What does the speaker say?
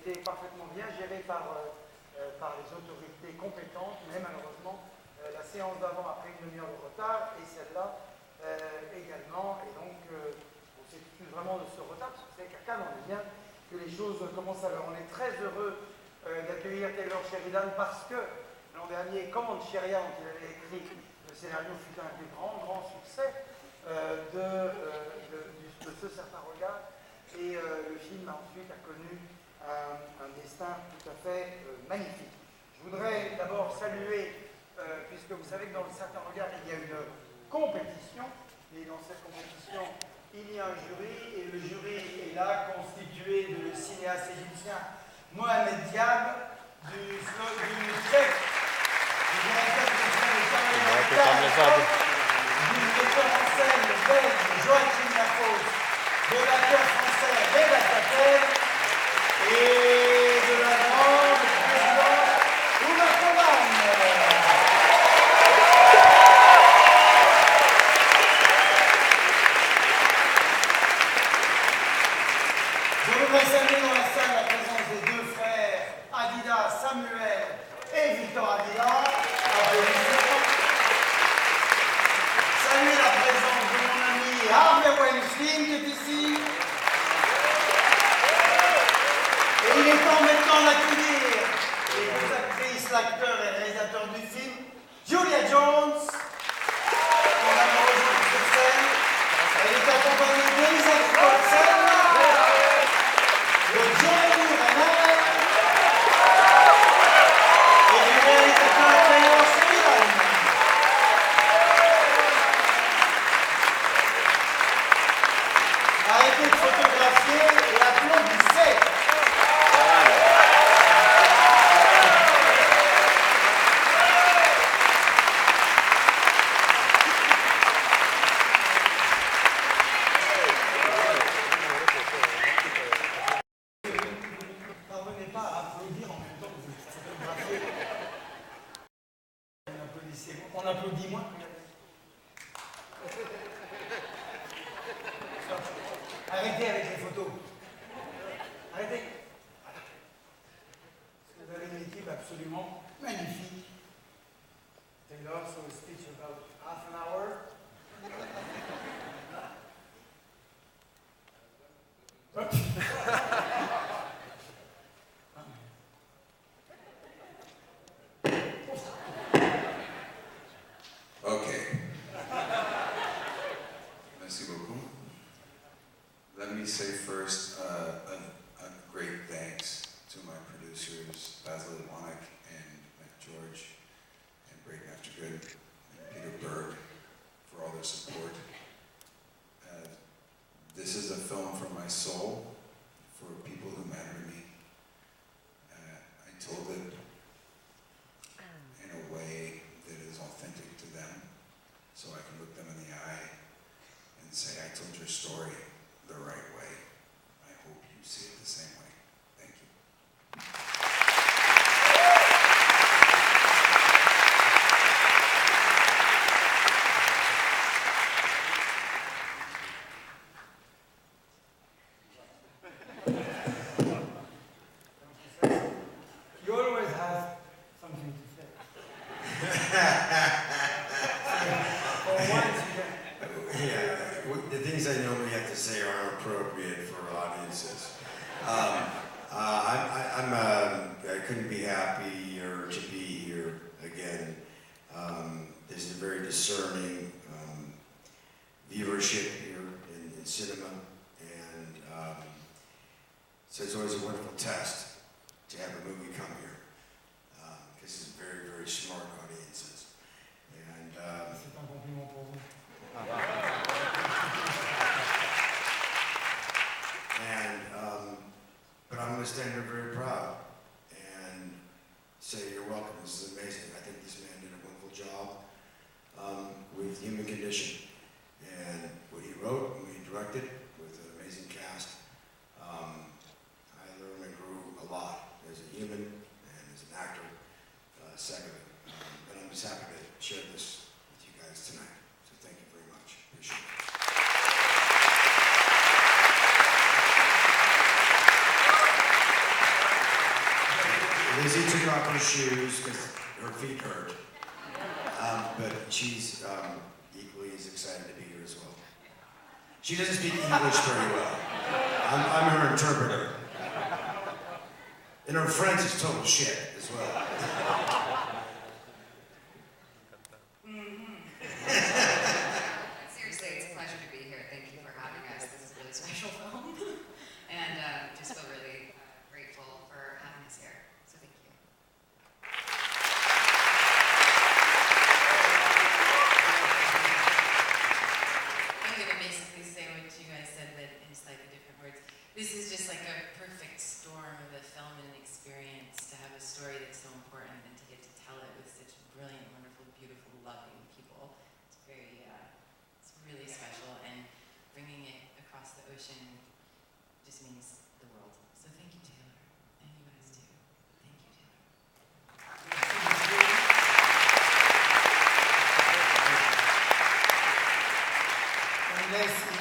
été parfaitement bien géré par les autorités compétentes, mais malheureusement, la séance d'avant a pris une demi-heure de retard, et celle-là également, et donc on s'excuse vraiment de ce retard, parce que c'est qu'à Cannes, on est bien que les choses commencent à l'heure. On est très heureux d'accueillir Taylor Sheridan parce que l'an dernier, Command Sheria, dont il avait écrit le scénario, fut un des grands succès de ce certain regard, et le film ensuite a connu un destin tout à fait magnifique. Je voudrais d'abord saluer, puisque vous savez que dans le certain regard, il y a une compétition, et dans cette compétition, il y a un jury, et le jury est là, constitué de cinéaste égyptien Mohamed Diab, du chef, du directeur du metteur en scène belge Joachim Lafosse, de l'acteur français Reda Kateb et de la grande présidente Ouma Koman. Je voudrais saluer dans la salle la présence des deux frères Adida Samuel et Victor Adida. Saluer la présence de mon ami Harvey Weinstein qui est ici. Et il est temps maintenant d'accueillir les actrices, l'acteur et le réalisateur du film, Julia Jones, qu'on a rejoint sur scène. Elle est accompagnée d'Elisabeth Olsen, de Jeremy Renner et du réalisateur Taylor Sheridan. Arrêtez de photographier et applaudissez. Parvenez pas à applaudir en même temps que vous photographiez. On applaudit moins. Arrêtez avec les photos. Arrêtez. Voilà. Vous avez une équipe absolument magnifique. Taylor, so a speech about half an hour. Okay. Merci beaucoup. Let me say first a great thanks to my producers, Basil Iwanek and Mike George, and Braden Aftergood, and Peter Berg, for all their support. This is a film from my soul, for people who matter to me. I told it in a way that is authentic to them, so I can look them in the eye and say, I told your story the right way. I hope you see it the same way. Thank you. You always have something to say. For once, Yeah, the things I normally have to say aren't appropriate for audiences. I couldn't be happier to be here again. There's a very discerning viewership here in cinema, and so it's always a wonderful test to have a movie come here, because it's very, very smart audiences. And c'est un compliment pour vous. But I'm going to stand here very proud and say you're welcome. This is amazing. I think this man did a wonderful job with Human Condition, and what he wrote and what he directed with an amazing cast. I learned and grew a lot as a human and as an actor. Secondly, and I'm just happy to share this with you guys tonight. So thank you very much. Appreciate it. Lizzie took off her shoes because her feet hurt. But she's equally as excited to be here as well. She doesn't speak English very well. I'm her interpreter. And her French is total shit as well. Seriously, it's a pleasure to be here. Thank you for having us. This is a really special film. And just feel really grateful for having us here. So thank you. I'm going to basically say what you guys said, but in slightly different words. This is just like a perfect storm of a film and an experience to have a story that's so important and to get to tell it with such brilliant, wonderful, beautiful, loving people. It's it's really special, and bringing it across the ocean just means the world. So thank you, Taylor, and you guys too. Thank you, Taylor. On laisse